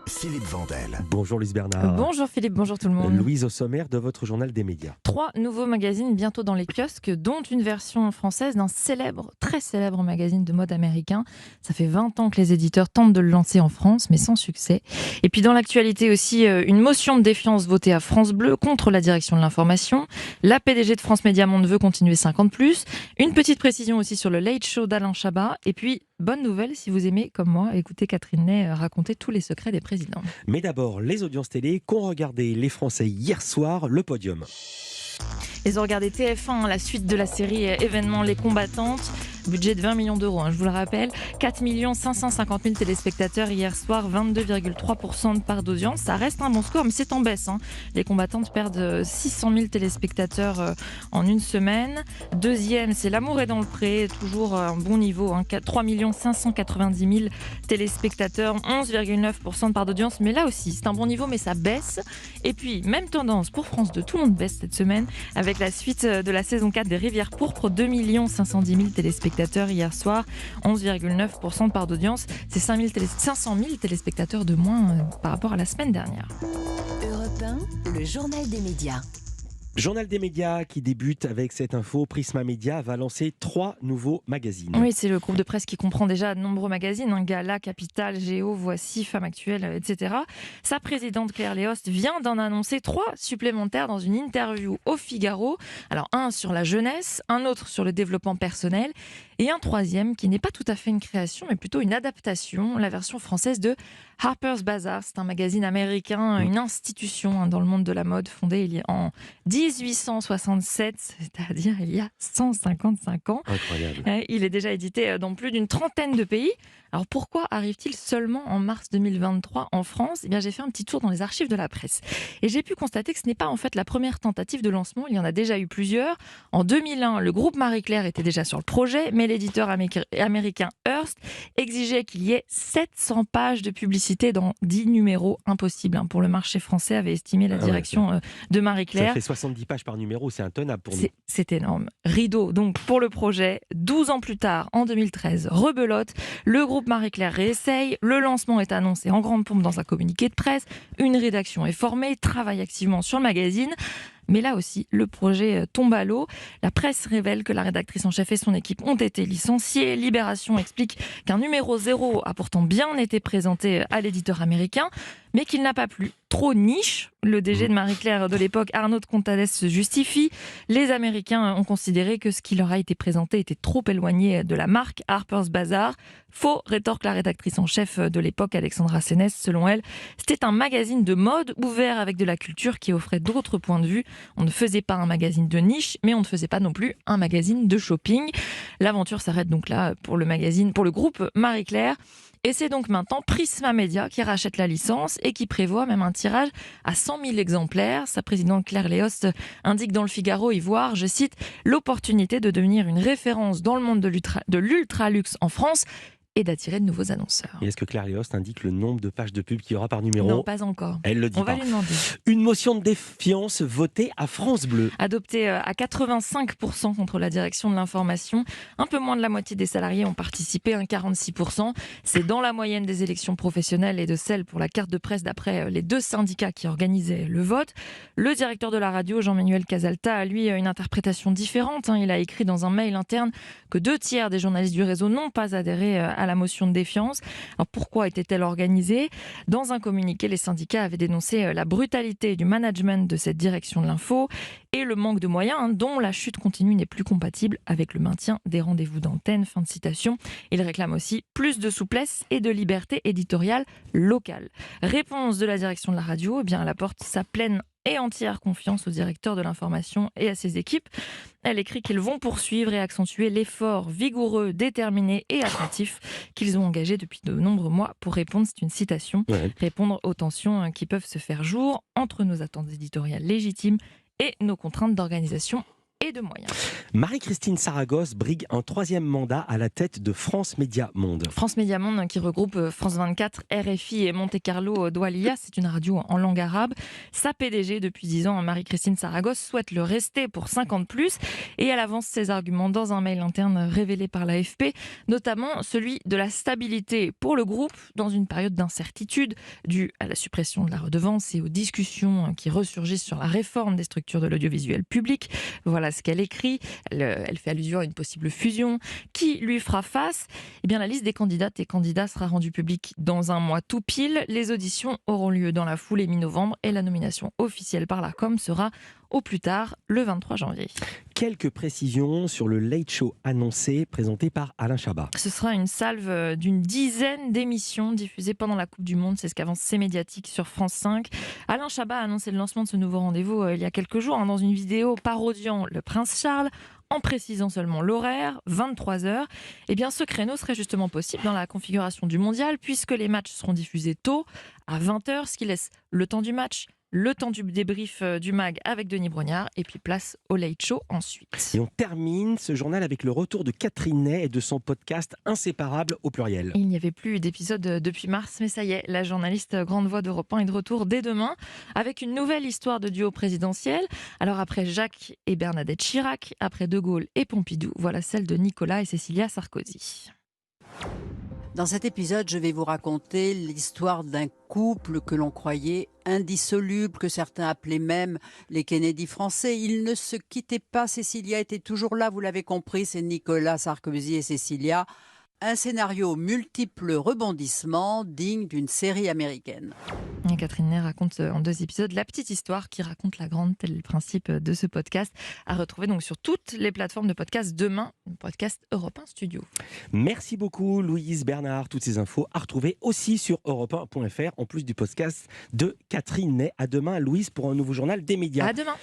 Philippe Vandel. Bonjour Louise Bernard. Bonjour Philippe, bonjour tout le monde. Louise, au sommaire de votre journal des médias. 3 nouveaux magazines bientôt dans les kiosques, dont une version française d'un très célèbre magazine de mode américain. Ça fait 20 ans que les éditeurs tentent de le lancer en France, mais sans succès. Et puis dans l'actualité aussi, une motion de défiance votée à France Bleu contre la direction de l'information. La PDG de France Média Monde veut continuer 50+. Une petite précision aussi sur le Late Show d'Alain Chabat. Et puis, bonne nouvelle si vous aimez, comme moi, écouter Catherine Ney raconter tous les secrets des présidents. Mais d'abord, les audiences télé qu'ont regardé les Français hier soir, le podium. Ils ont regardé TF1, la suite de la série événement Les Combattantes. Budget de 20 millions d'euros, je vous le rappelle. 4 550 000 téléspectateurs hier soir, 22,3% de part d'audience. Ça reste un bon score, mais c'est en baisse. Les Combattantes perdent 600 000 téléspectateurs en une semaine. Deuxième, c'est L'amour est dans le pré, toujours un bon niveau. 3 590 000 téléspectateurs, 11,9% de part d'audience. Mais là aussi, c'est un bon niveau, mais ça baisse. Et puis, même tendance pour France 2, tout le monde baisse cette semaine, avec la suite de la saison 4 des Rivières Pourpres, 2 510 000 téléspectateurs hier soir, 11,9% de part d'audience. C'est 500 000 téléspectateurs de moins par rapport à la semaine dernière. Europe 1, le journal des médias. Journal des médias qui débute avec cette info. Prisma Media va lancer 3 nouveaux magazines. Oui, c'est le groupe de presse qui comprend déjà de nombreux magazines, Gala, Capital, Géo, Voici, Femme Actuelle, etc. Sa présidente Claire Léost vient d'en annoncer 3 supplémentaires dans une interview au Figaro. Alors un sur la jeunesse, un autre sur le développement personnel et un troisième qui n'est pas tout à fait une création mais plutôt une adaptation, la version française de Harper's Bazaar. C'est un magazine américain, une institution dans le monde de la mode fondée en 1867, c'est-à-dire il y a 155 ans. Incroyable. Il est déjà édité dans plus d'une trentaine de pays. Alors pourquoi arrive-t-il seulement en mars 2023 en France ? Eh bien, j'ai fait un petit tour dans les archives de la presse. Et j'ai pu constater que ce n'est pas en fait la première tentative de lancement, il y en a déjà eu plusieurs. En 2001, le groupe Marie-Claire était déjà sur le projet, mais l'éditeur américain Hearst exigeait qu'il y ait 700 pages de publicité dans 10 numéros. Impossible pour le marché français, avait estimé la direction de Marie-Claire. Ça fait 70 pages par numéro, c'est intenable pour nous. C'est énorme. Rideau, donc, pour le projet. 12 ans plus tard, en 2013, rebelote. Le groupe Marie-Claire réessaye. Le lancement est annoncé en grande pompe dans un communiqué de presse. Une rédaction est formée, travaille activement sur le magazine. Mais là aussi, le projet tombe à l'eau. La presse révèle que la rédactrice en chef et son équipe ont été licenciées. Libération explique qu'un numéro 0 a pourtant bien été présenté à l'éditeur américain, mais qu'il n'a pas plu. Trop niche. Le DG de Marie-Claire de l'époque, Arnaud de Contadès, se justifie. Les Américains ont considéré que ce qui leur a été présenté était trop éloigné de la marque Harper's Bazaar. Faux, rétorque la rédactrice en chef de l'époque, Alexandra Sénès. Selon elle, c'était un magazine de mode ouvert avec de la culture qui offrait d'autres points de vue. On ne faisait pas un magazine de niche, mais on ne faisait pas non plus un magazine de shopping. L'aventure s'arrête donc là pour le groupe Marie-Claire. Et c'est donc maintenant Prisma Media qui rachète la licence et qui prévoit même un tirage à 100 000 exemplaires. Sa présidente Claire Léost indique dans le Figaro y voir, je cite, l'opportunité de devenir une référence dans le monde de l'ultra-luxe en France et d'attirer de nouveaux annonceurs. Et est-ce que Claire Léost indique le nombre de pages de pub qu'il y aura par numéro ? Non, pas encore. Elle le dit On pas. va lui demander. Une motion de défiance votée à France Bleu. Adoptée à 85% contre la direction de l'information. Un peu moins de la moitié des salariés ont participé, 46%. C'est dans la moyenne des élections professionnelles et de celles pour la carte de presse d'après les 2 syndicats qui organisaient le vote. Le directeur de la radio, Jean-Manuel Casalta, a lui une interprétation différente. Il a écrit dans un mail interne que 2 tiers des journalistes du réseau n'ont pas adhéré à la motion de défiance. Alors pourquoi était-elle organisée ? Dans un communiqué, les syndicats avaient dénoncé la brutalité du management de cette direction de l'info et le manque de moyens dont la chute continue n'est plus compatible avec le maintien des rendez-vous d'antenne. Fin de citation. Ils réclament aussi plus de souplesse et de liberté éditoriale locale. Réponse de la direction de la radio, elle apporte sa pleine et entière confiance au directeur de l'information et à ses équipes. Elle écrit qu'ils vont poursuivre et accentuer l'effort vigoureux, déterminé et attentif qu'ils ont engagé depuis de nombreux mois pour répondre, c'est une citation, répondre aux tensions qui peuvent se faire jour entre nos attentes éditoriales légitimes et nos contraintes d'organisation et de moyens. Marie-Christine Saragosse brigue un 3e mandat à la tête de France Média Monde. France Média Monde qui regroupe France 24, RFI et Monte Carlo Doualiya, c'est une radio en langue arabe. Sa PDG depuis 10 ans, Marie-Christine Saragosse, souhaite le rester pour 5 ans de plus et elle avance ses arguments dans un mail interne révélé par l'AFP, notamment celui de la stabilité pour le groupe dans une période d'incertitude due à la suppression de la redevance et aux discussions qui ressurgissent sur la réforme des structures de l'audiovisuel public. Voilà ce qu'elle écrit. Elle fait allusion à une possible fusion. Qui lui fera face ? Eh bien, la liste des candidates et candidats sera rendue publique dans un mois tout pile. Les auditions auront lieu dans la foulée mi-novembre et la nomination officielle par l'Arcom sera au plus tard le 23 janvier. Quelques précisions sur le Late Show annoncé, présenté par Alain Chabat. Ce sera une salve d'une dizaine d'émissions diffusées pendant la Coupe du Monde. C'est ce qu'avance C-Médiatique sur France 5. Alain Chabat a annoncé le lancement de ce nouveau rendez-vous il y a quelques jours dans une vidéo parodiant le prince Charles, en précisant seulement l'horaire, 23h. Eh bien, ce créneau serait justement possible dans la configuration du mondial, puisque les matchs seront diffusés tôt, à 20h, ce qui laisse le temps du match, le temps du débrief du MAG avec Denis Brognard, et puis place au Late Show ensuite. Et on termine ce journal avec le retour de Catherine Ney et de son podcast Inséparable au pluriel. Il n'y avait plus d'épisode depuis mars, mais ça y est, la journaliste grande voix d'Europe 1 est de retour dès demain avec une nouvelle histoire de duo présidentiel. Alors après Jacques et Bernadette Chirac, après De Gaulle et Pompidou, voilà celle de Nicolas et Cécilia Sarkozy. Dans cet épisode, je vais vous raconter l'histoire d'un couple que l'on croyait indissoluble, que certains appelaient même les Kennedy français. Ils ne se quittaient pas, Cécilia était toujours là, vous l'avez compris, c'est Nicolas Sarkozy et Cécilia. Un scénario multiples rebondissements digne d'une série américaine. Et Catherine Ney raconte en 2 épisodes la petite histoire qui raconte la grande, tel est le principe de ce podcast, à retrouver donc sur toutes les plateformes de podcast demain, podcast Europe 1 Studio. Merci beaucoup Louise Bernard, toutes ces infos à retrouver aussi sur europe1.fr en plus du podcast de Catherine Ney. À demain Louise pour un nouveau journal des médias. À demain.